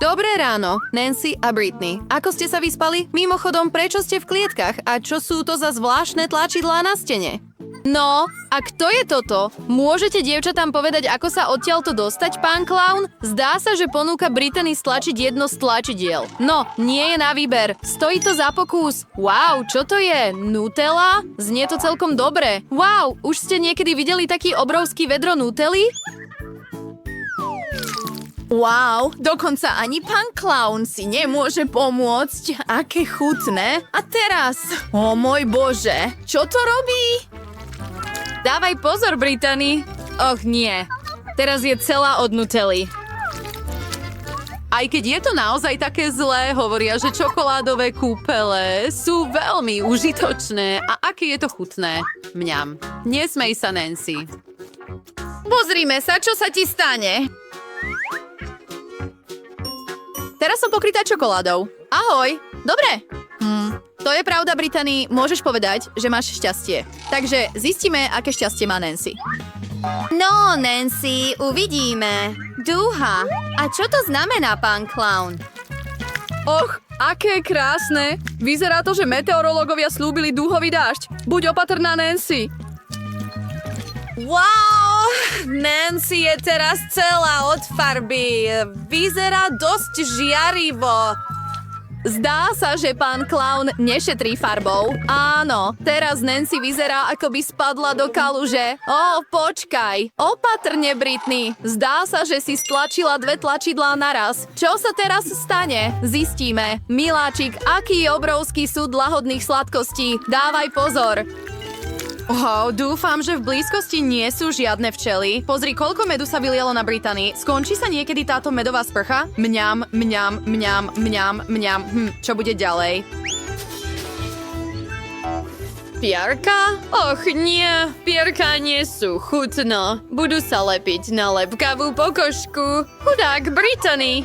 Dobré ráno, Nancy a Britney. Ako ste sa vyspali? Mimochodom, prečo ste v klietkach? A čo sú to za zvláštne tlačidlá na stene? No, a kto je toto? Môžete dievčatám povedať, ako sa odtiaľto dostať, pán Clown? Zdá sa, že ponúka Brittany stlačiť jedno z tlačidiel. No, nie je na výber. Stojí to za pokus. Wow, čo to je? Nutella? Znie to celkom dobre. Wow, už ste niekedy videli taký obrovský vedro Nutelly? Wow, dokonca ani pán Clown si nemôže pomôcť. Aké chutné. A teraz, o môj Bože, čo to robí? Dávaj pozor, Brittany. Och nie, teraz je celá od Nutelly. Aj keď je to naozaj také zlé, hovoria, že čokoládové kúpele sú veľmi užitočné. A aké je to chutné. Mňam. Nesmej sa, Nancy. Pozrime sa, čo sa ti stane. Teraz som pokrytá čokoládou. Ahoj. Dobre. To je pravda, Brittany. Môžeš povedať, že máš šťastie. Takže zistíme, aké šťastie má Nancy. No, Nancy, uvidíme. Dúha. A čo to znamená, pán Clown? Och, aké krásne. Vyzerá to, že meteorológovia slúbili dúhový dážď. Buď opatrná, Nancy. Wow! Nancy je teraz celá od farby. Vyzerá dosť žiarivo. Zdá sa, že pán Clown nešetrí farbou. Áno, teraz Nancy vyzerá, ako by spadla do kaluže. Počkaj. Opatrne, Britney. Zdá sa, že si stlačila 2 tlačidlá naraz. Čo sa teraz stane? Zistíme. Miláčik, aký je obrovský súd lahodných sladkostí. Dávaj pozor. Dúfam, že v blízkosti nie sú žiadne včely. Pozri, koľko medu sa vylialo na Brittany. Skončí sa niekedy táto medová sprcha? Mňam, mňam, mňam, mňam, mňam. Čo bude ďalej? Pierka? Och nie, pierka nie sú chutno. Budú sa lepiť na lepkavú pokožku. Chudák Brittany.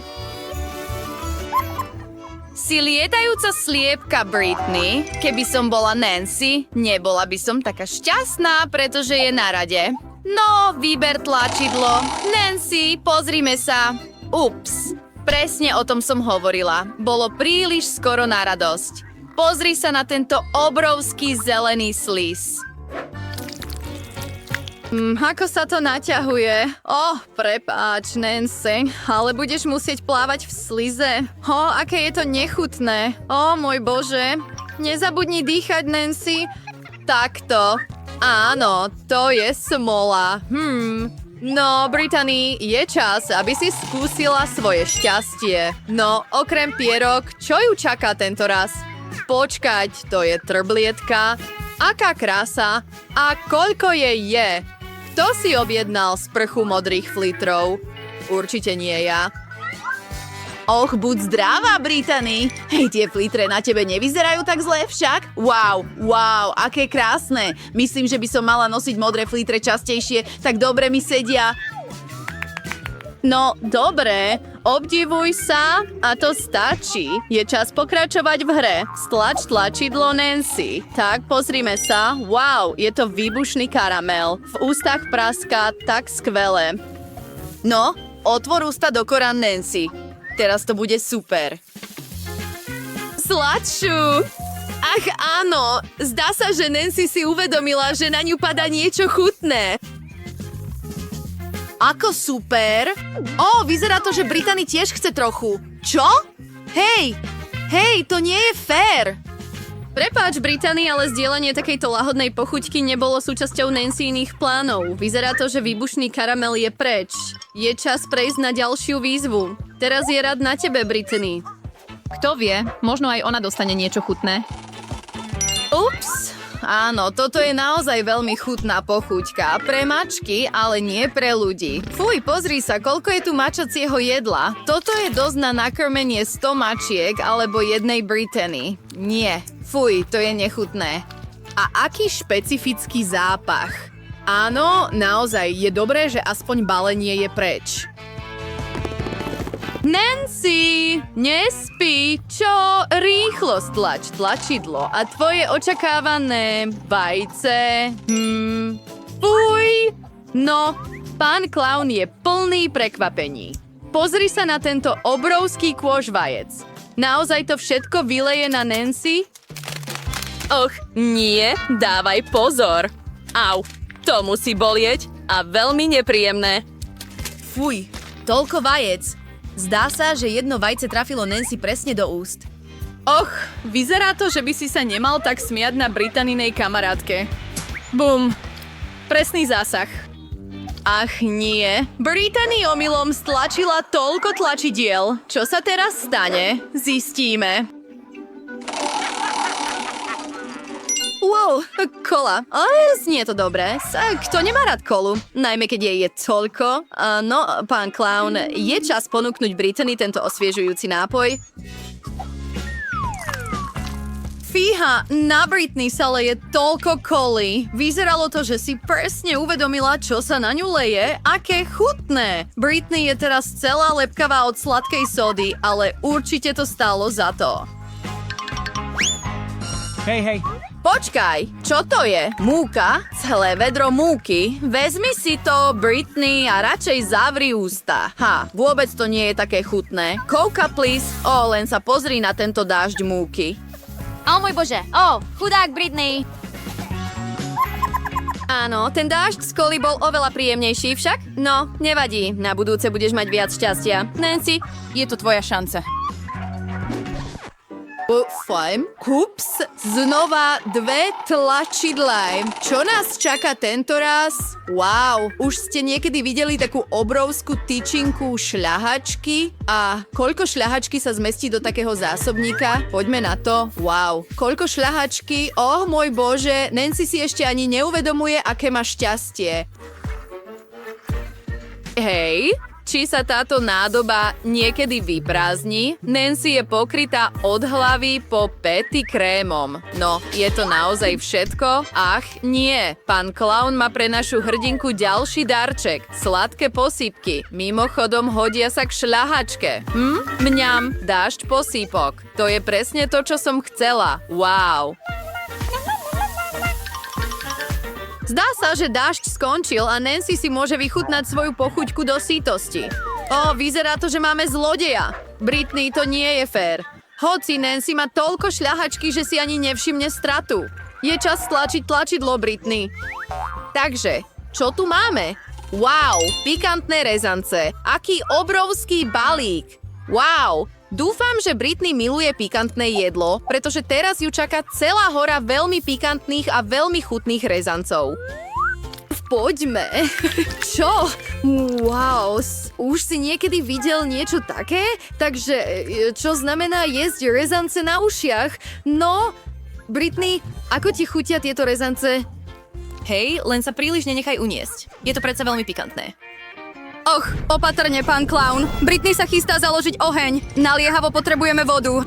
Si lietajúca sliepka, Britney. Keby som bola Nancy, nebola by som taká šťastná, pretože je na rade. No, vyber tlačidlo. Nancy, pozrime sa. Ups, presne o tom som hovorila. Bolo príliš skoro na radosť. Pozri sa na tento obrovský zelený slis. Ako sa to naťahuje? Prepáč, Nancy, ale budeš musieť plávať v slize. Aké je to nechutné. Môj Bože. Nezabudni dýchať, Nancy. Takto. Áno, to je smola. No, Brittany, je čas, aby si skúsila svoje šťastie. No, okrem pierok, čo ju čaká tento raz? Počkať, to je trblietka. Aká krása. A koľko jej je? Kto si objednal sprchu modrých flitrov? Určite nie ja. Och, buď zdravá, Brittany. Hej, tie flitre na tebe nevyzerajú tak zle však? Wow, aké krásne. Myslím, že by som mala nosiť modré flitre častejšie, tak dobre mi sedia. No, dobre, obdivuj sa a to stačí. Je čas pokračovať v hre. Stlač tlačidlo, Nancy. Tak, pozrime sa. Wow, je to výbušný karamel. V ústach praská tak skvelé. No, otvor ústa do korán, Nancy. Teraz to bude super. Sladšiu! Ach áno, zdá sa, že Nancy si uvedomila, že na ňu padá niečo chutné. Ako super. Vyzerá to, že Brittany tiež chce trochu. Čo? Hej, to nie je fér. Prepáč, Brittany, ale zdieľanie takejto lahodnej pochuťky nebolo súčasťou Nancyných plánov. Vyzerá to, že výbušný karamel je preč. Je čas prejsť na ďalšiu výzvu. Teraz je rad na tebe, Brittany. Kto vie, možno aj ona dostane niečo chutné. Ups, áno, toto je naozaj veľmi chutná pochuťka. Pre mačky, ale nie pre ľudí. Fuj, pozri sa, koľko je tu mačacieho jedla. Toto je dosť na nakrmenie 100 mačiek alebo jednej Brittany. Nie, fuj, to je nechutné. A aký špecifický zápach. Áno, naozaj, je dobré, že aspoň balenie je preč. Nancy, nespí, čo? Rýchlo stlač tlačidlo a tvoje očakávané vajce. Fuj! No, pán Clown je plný prekvapení. pozri sa na tento obrovský kôš vajec. Naozaj to všetko vyleje na Nancy? Och, nie, dávaj pozor. Au, to musí bolieť a veľmi nepríjemné. Fuj, toľko vajec. Zdá sa, že jedno vajce trafilo Nancy presne do úst. Och, vyzerá to, že by si sa nemal tak smiať na Britaninej kamarátke. Bum. Presný zásah. Ach nie, Brittany omylom stlačila toľko tlačidiel. Čo sa teraz stane? Zistíme. Wow, kola. Znie to dobre. Kto nemá rád kolu? Najmä keď je toľko. No, pán Clown, je čas ponúknuť Brittany tento osviežujúci nápoj. Fíha, na Britney sa leje toľko koly. Vyzeralo to, že si presne uvedomila, čo sa na ňu leje. Aké chutné. Britney je teraz celá lepkavá od sladkej sody, ale určite to stálo za to. Hej. Počkaj, čo to je? Múka? Celé vedro múky? Vezmi si to, Britney, a radšej zavri ústa. Vôbec to nie je také chutné. Coca, please. Len sa pozri na tento dážď múky. O môj bože, chudák Britney. Áno, ten dážď z koly bol oveľa príjemnejší však. No, nevadí, na budúce budeš mať viac šťastia. Nancy, Je to tvoja šanca. Fajn. Kups, znova 2 tlačidlá. Čo nás čaká tento raz? Wow, už ste niekedy videli takú obrovskú tyčinku šľahačky? A koľko šľahačky sa zmestí do takého zásobníka? Poďme na to. Wow, koľko šľahačky? Môj bože, Nancy si ešte ani neuvedomuje, aké má šťastie. Hej, či sa táto nádoba niekedy vyprázdni? Nancy je pokrytá od hlavy po päty krémom. No, je to naozaj všetko? Ach, nie. Pán Clown má pre našu hrdinku ďalší darček. Sladké posypky. Mimochodom hodia sa k šľahačke. Mňam, dážď posýpok. To je presne to, čo som chcela. Wow. Zdá sa, že dážď skončil a Nancy si môže vychutnať svoju pochuťku do sítosti. Vyzerá to, že máme zlodeja. Britney, to nie je fér. Hoci Nancy má toľko šľahačky, že si ani nevšimne stratu. Je čas stlačiť tlačidlo, Britney. Takže, čo tu máme? Wow, pikantné rezance. Aký obrovský balík. Wow, dúfam, že Britney miluje pikantné jedlo, pretože teraz ju čaká celá hora veľmi pikantných a veľmi chutných rezancov. Poďme. Čo? Wow, už si niekedy videl niečo také? Takže, čo znamená jesť rezance na ušiach? No, Britney, ako ti chutia tieto rezance? Hej, len sa príliš nenechaj uniesť. Je to predsa veľmi pikantné. Och, opatrne, pán Clown. Britney sa chystá založiť oheň. Naliehavo potrebujeme vodu.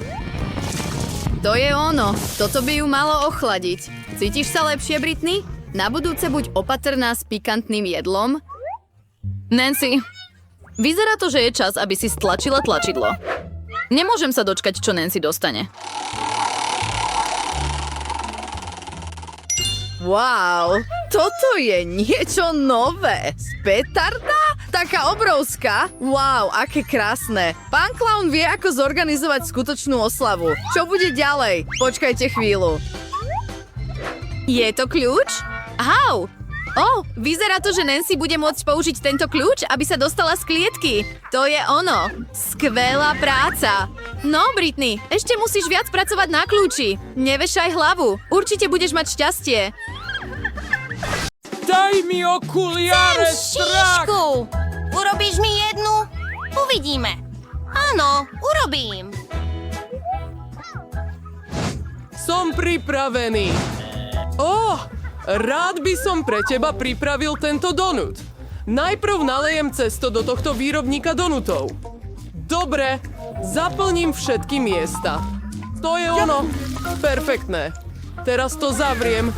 To je ono. Toto by ju malo ochladiť. Cítiš sa lepšie, Britney? Na budúce buď opatrná s pikantným jedlom. Nancy, vyzerá to, že je čas, aby si stlačila tlačidlo. Nemôžem sa dočkať, čo Nancy dostane. Wow, toto je niečo nové. Petarda? Taká obrovská? Wow, aké krásne. Pán Clown vie, ako zorganizovať skutočnú oslavu. Čo bude ďalej? Počkajte chvíľu. Je to kľúč? Au! Vyzerá to, že Nancy bude môcť použiť tento kľúč, aby sa dostala z klietky. To je ono. Skvelá práca. No, Britney, ešte musíš viac pracovať na kľúči. Nevešaj hlavu. Určite budeš mať šťastie. Daj mi okuliare, strach! Šíšku! Urobíš mi jednu? Uvidíme. Áno, urobím. Som pripravený. Rád by som pre teba pripravil tento donut. Najprv nalejem cesto do tohto výrobníka donutov. Dobre, zaplním všetky miesta. To je ono. Perfektné. Teraz to zavriem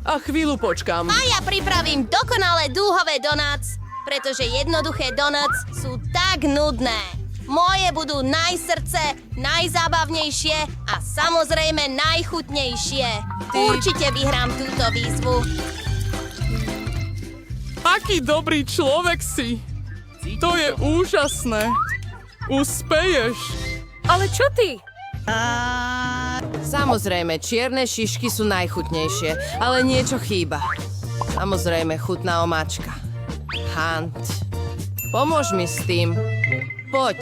a chvíľu počkám. A ja pripravím dokonalé dúhové donuts, pretože jednoduché donuts sú tak nudné. Moje budú najsrdce, najzábavnejšie a samozrejme najchutnejšie. Určite vyhrám túto výzvu. Aký dobrý človek si. To je úžasné. Uspeješ. Ale čo ty? Samozrejme, čierne šišky sú najchutnejšie, ale niečo chýba. Samozrejme, chutná omáčka. Hunt, pomôž mi s tým. Poď.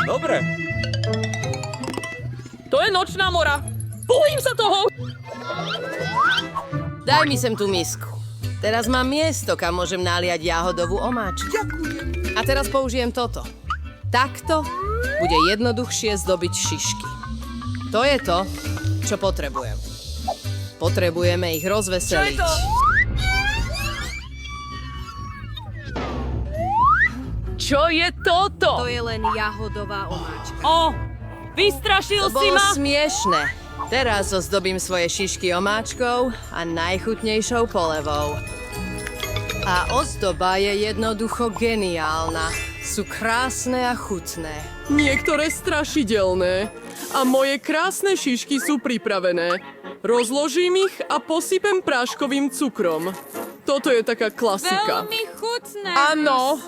Dobre. To je nočná mora. Bojím sa toho. Daj mi sem tú misku. Teraz mám miesto, kam môžem naliať jahodovú omáčku. Ďakujem. A teraz použijem toto. Takto bude jednoduchšie zdobiť šišky. To je to, čo potrebujem. Potrebujeme ich rozveseliť. Čo je toto? To je len jahodová omáčka. Vystrašil To bolo smiešne. Teraz ozdobím svoje šišky omáčkou a najchutnejšou polevou. A ozdoba je jednoducho geniálna. Sú krásne a chutné. Niektoré strašidelné. A moje krásne šišky sú pripravené. Rozložím ich a posypem práškovým cukrom. Toto je taká klasika. chutné. Áno,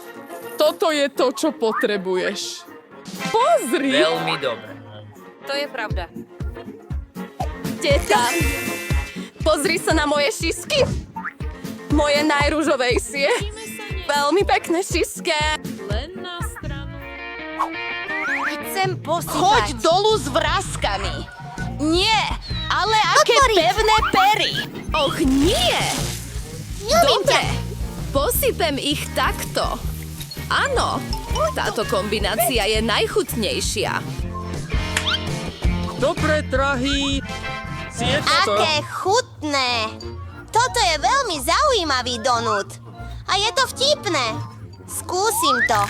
toto je to, čo potrebuješ. Pozri! Veľmi dobre. To je pravda. Teta, pozri sa na moje šisky. Moje najružovejšie. Veľmi pekné šiske. Len na stranu. Chcem posypať. Choď dolu s vraskami. Nie, ale aké pevné pery. Och, nie! Dobre. Posypem ich takto. Áno, táto kombinácia je najchutnejšia. Dobre, drahý. Zjedz to. Aké chutné. Toto je veľmi zaujímavý donut. A je to vtipné. Skúsim to.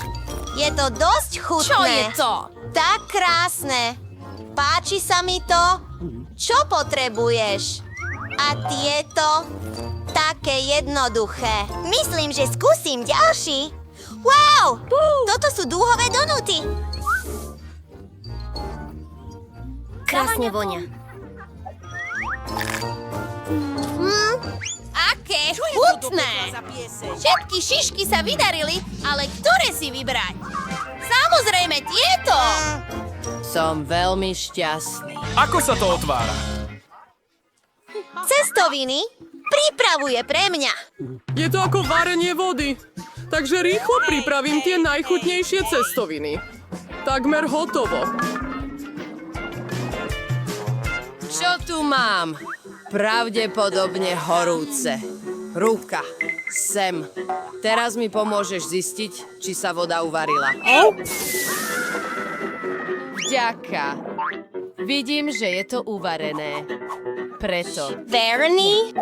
Je to dosť chutné. Čo je to? Tak krásne. Páči sa mi to. Čo potrebuješ? A tieto? Také jednoduché. Myslím, že skúsim ďalší. Wow! Toto sú dúhové donuty. Krásne vonia. Aké chutné! Všetky šišky sa vydarili, ale ktoré si vybrať? Samozrejme tieto! Som veľmi šťastný. Ako sa to otvára? Cestoviny pripravuje pre mňa. Je to ako varenie vody. Takže rýchlo pripravím tie najchutnejšie cestoviny. Takmer hotovo. Čo tu mám? Pravdepodobne horúce. Ruka, sem. Teraz mi pomôžeš zistiť, či sa voda uvarila. Vďaka. Vidím, že je to uvarené. Preto. Verny?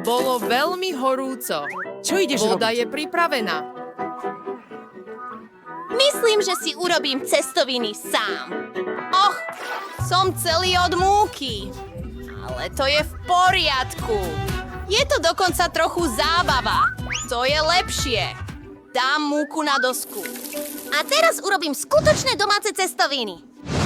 Bolo veľmi horúco. Čo ideš Voda robiť? je pripravená. Myslím, že si urobím cestoviny sám. Och, som celý od múky. Ale to je v poriadku. Je to dokonca trochu zábava. To je lepšie. Dám múku na dosku. A teraz urobím skutočné domáce cestoviny.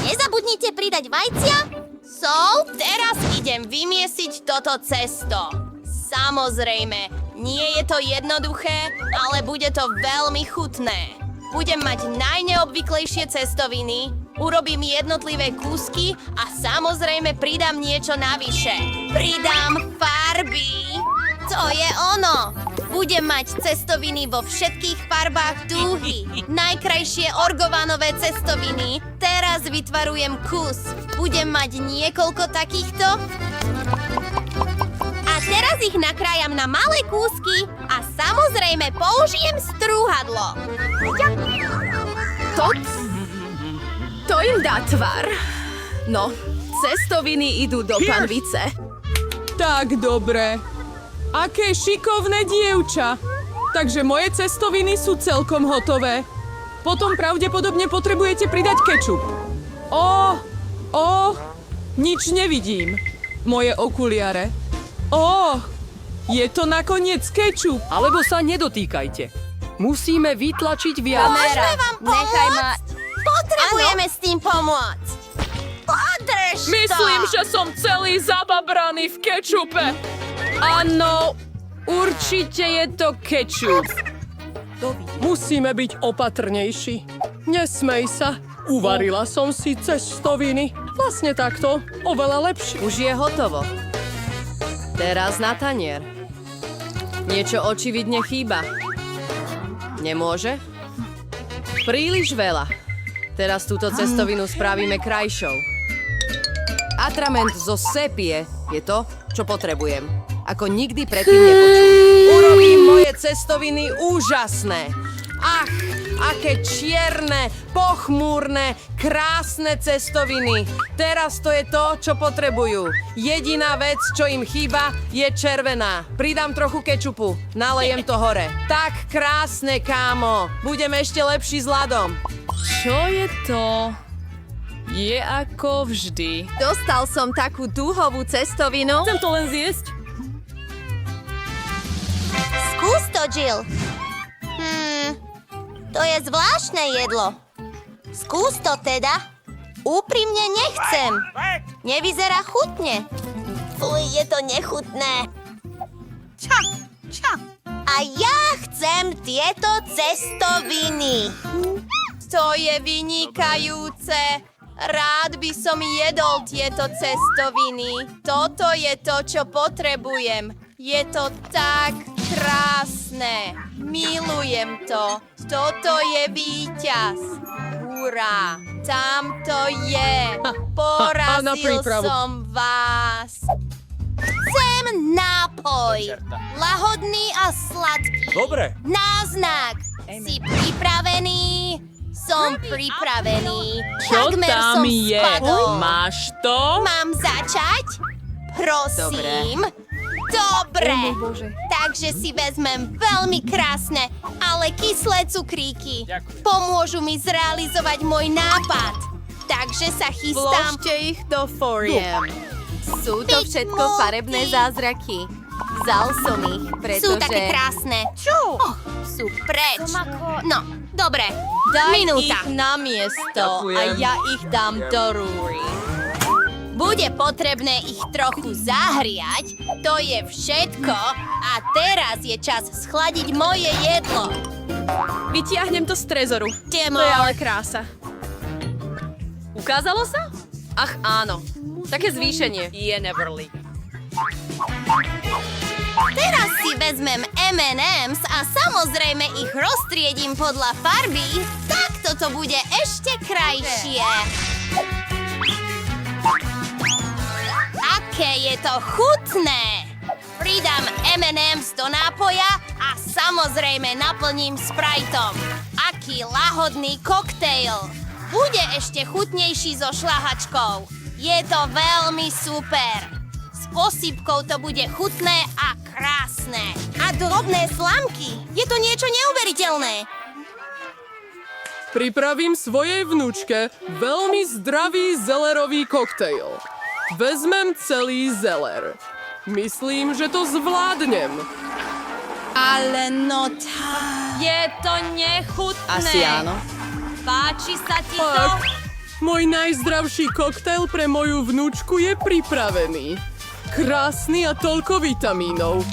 Nezabudnite pridať vajcia, sol. Teraz idem vymiesiť toto cesto. Samozrejme, nie je to jednoduché, ale bude to veľmi chutné. Budem mať najneobvyklejšie cestoviny, urobím jednotlivé kúsky a samozrejme pridám niečo navyše. Pridám farby. To je ono. Budem mať cestoviny vo všetkých farbách dúhy. Najkrajšie orgovanové cestoviny. Teraz vytvarujem kus. Budem mať niekoľko takýchto. A teraz ich nakrájam na malé kúsky a samozrejme použijem strúhadlo. To im dá tvar. No, cestoviny idú do panvice. Tak dobre. Aké šikovné dievča. Takže moje cestoviny sú celkom hotové. Potom pravdepodobne potrebujete pridať kečup. Nič nevidím. Moje okuliare. Je to nakoniec kečup. Alebo sa nedotýkajte. Musíme vytlačiť viac. Môžeme vám pomôcť? Potrebujeme s tým pomôcť. Podrž to! Myslím, že som celý zababraný v kečupe. Áno, určite je to kečup. Musíme byť opatrnejší. Nesmej sa. Uvarila som si cestoviny. Vlastne takto, oveľa lepšie. Už je hotovo. Teraz na tanier. Niečo očividne chýba. Nemôže? Príliš veľa. Teraz túto cestovinu spravíme krajšou. Atrament zo sepie je to, čo potrebujem. Ako nikdy predtým nepočul. Urobím moje cestoviny úžasné. Ach, aké čierne, pochmúrne, krásne cestoviny. Teraz to je to, čo potrebujú. Jediná vec, čo im chýba, je červená. Pridám trochu kečupu, nalejem to hore. Tak krásne, kámo. Budem ešte lepší s ľadom. Čo je to? Je ako vždy. Dostal som takú dúhovú cestovinu. Chcem to len zjesť. Skús to, Jill. To je zvláštne jedlo. Skús to teda. Úprimne nechcem. Nevyzerá chutne. Fuj, je to nechutné. A ja chcem tieto cestoviny. To je vynikajúce. Rád by som jedol tieto cestoviny. Toto je to, čo potrebujem. Je to tak krásne. Milujem to. Toto je víťaz. Hurá. Tam to je. na Porazil prípravu. som vás. Chcem nápoj. Lahodný a sladký. Dobre. Náznak. Si pripravený? Som pripravený. Čo Takmer tam som je? spadol. Máš to? Mám začať? Prosím. Dobre. Takže si vezmem veľmi krásne, ale kyslé cukríky. Pomôžu mi zrealizovať môj nápad. Takže sa chystám. Vložte ich do foriem. Sú to všetko farebné zázraky. Vzal som ich, pretože... Sú také krásne. Sú preč. No, dobre. Minúta. na miesto Ďakujem. ja ich dám do rúry. Bude potrebné ich trochu zahriať. To je všetko. A teraz je čas schladiť moje jedlo. Vytiahnem to z trezoru. Demo. To je ale krása. Ukázalo sa? Ach áno. Také zvýšenie. Je Neverly. Teraz si vezmem M&M's a samozrejme ich roztriedím podľa farby. Takto to bude ešte krajšie. Aké je to chutné! Pridám M&M's do nápoja a samozrejme naplním Spriteom. Aký lahodný koktejl! Bude ešte chutnejší so šľahačkou. Je to veľmi super. S posypkou to bude chutné a krásne. A drobné slamky. Je to niečo neuveriteľné. Pripravím svojej vnúčke veľmi zdravý zelerový koktejl. Vezmem celý zeler. Myslím, že to zvládnem. Ale no Je to nechutné. Asi áno. Páči sa ti to? Tak, môj najzdravší koktejl pre moju vnúčku je pripravený. Krásny a toľko vitamínov.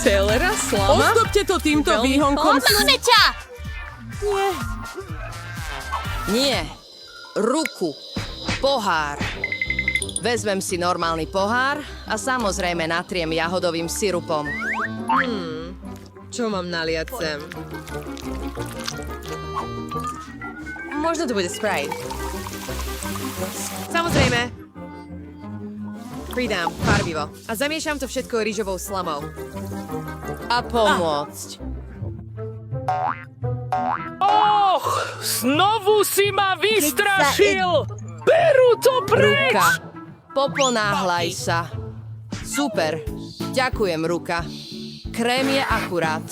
Celera slama? Ozdobte to týmto výhonkom. Máme ťa! Nie. Ruku. Pohár. Vezmem si normálny pohár a samozrejme natriem jahodovým sirupom. Čo mám naliať sem? Možno to bude Sprite. Samozrejme. Pridám farbivo a zamiešam to všetko rýžovou slamou. A pomôcť. Och, znovu si ma vystrašil! Berú to preč! Ruka. Poponáhľaj sa. Super. Ďakujem, Ruka. Krém je akurát.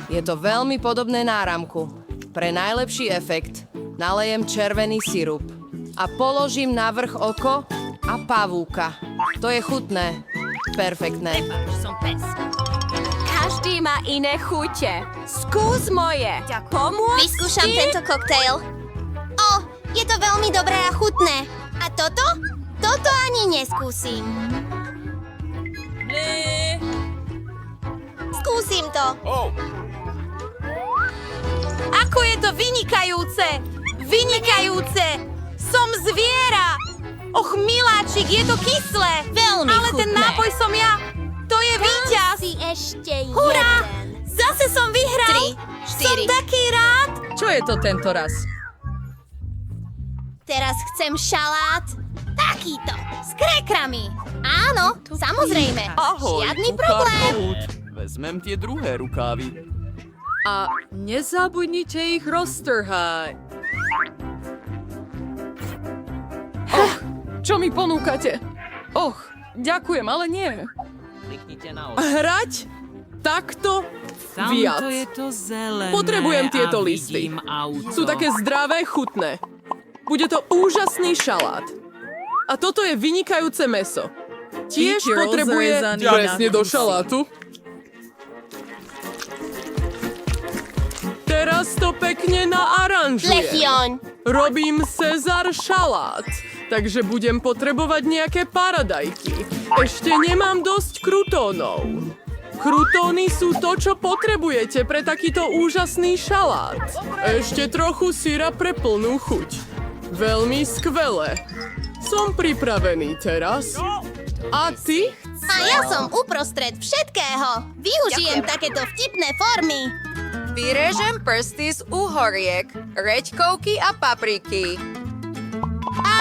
Je to veľmi podobné náramku. Pre najlepší efekt nalejem červený sirup a položím na vrch oko a pavúka. To je chutné. Perfektné. Som pes. Každý má iné chute. Skús moje. Pomôcť Vyskúšam ti? tento koktejl. O, je to veľmi dobré a chutné. A toto? Toto ani neskúsim. Skúsim to. Oh, Ako je to vynikajúce! Vynikajúce! Som zviera! Och, miláčik, je to kyslé! Veľmi Ale ten chutné. nápoj som ja! To je víťaz! Si ešte Hurá! jeden. Zase som vyhral! 3, Som 4. taký rád! Čo je to tento raz? Teraz chcem šalát. Takýto. S krekrami. Áno, samozrejme. Žiadny problém. Vezmem tie druhé rukávy. A nezabudnite ich roztrhať. Čo mi ponúkate? Ďakujem, ale nie. Kliknite na Hrať? Takto? Viac. Potrebujem tieto listy. Sú také zdravé, chutné. Bude to úžasný šalát. A toto je vynikajúce mäso. Tiež potrebuje... Presne do šalátu. Teraz to pekne naaranžujem. Lechion. Robím Cezar šalát, takže budem potrebovať nejaké paradajky. Ešte nemám dosť krutónov. Krutóny sú to, čo potrebujete pre takýto úžasný šalát. Ešte trochu syra pre plnú chuť. Veľmi skvelé. Som pripravený teraz. A ty? A ja som uprostred všetkého. Využijem takéto vtipné formy. Vyrežem prsty z uhoriek, reďkovky a papriky.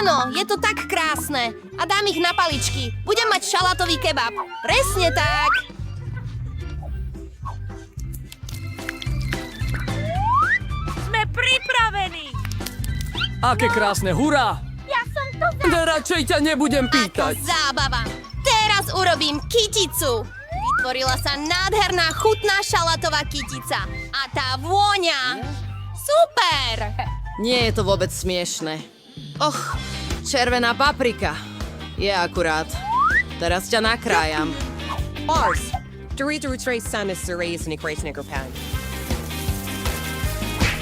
Áno, je to tak krásne. A dám ich na paličky. Budem mať šalátový kebab. Presne tak. Sme pripravení! Aké krásne, hurá! Ja som to Radšej ťa nebudem Aká pýtať. zábava. Teraz urobím kyticu. Vytvorila sa nádherná chutná šalatová kytica. A tá vôňa. Super! Nie je to vôbec smiešné. Červená paprika. Je akurát. Teraz ťa nakrájam. Bars. Dorito Trace Sanis Race Nick Race Nicker Pan.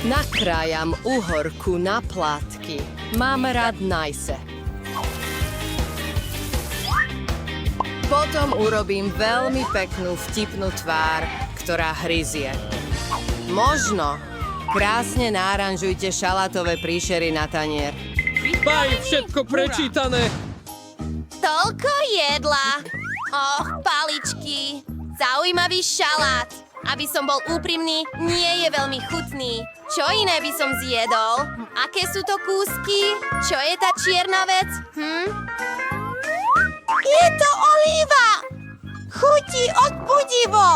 Nakrájam uhorku na plátky. Mám rád najse. Potom urobím veľmi peknú vtipnú tvár, ktorá hryzie. Možno krásne náranžujte šalátové príšery na tanier. Baj, všetko prečítané. Toľko jedla. Paličky. Zaujímavý šalát. Aby som bol úprimný, nie je veľmi chutný. Čo iné by som zjedol? Aké sú to kúsky? Čo je tá čierna vec? Je to olíva! Chutí odpudivo!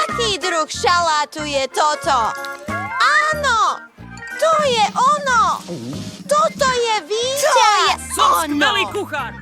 Aký druh šalátu je toto? Áno! To je ono! Toto je víťaz! Som skvelý kuchár!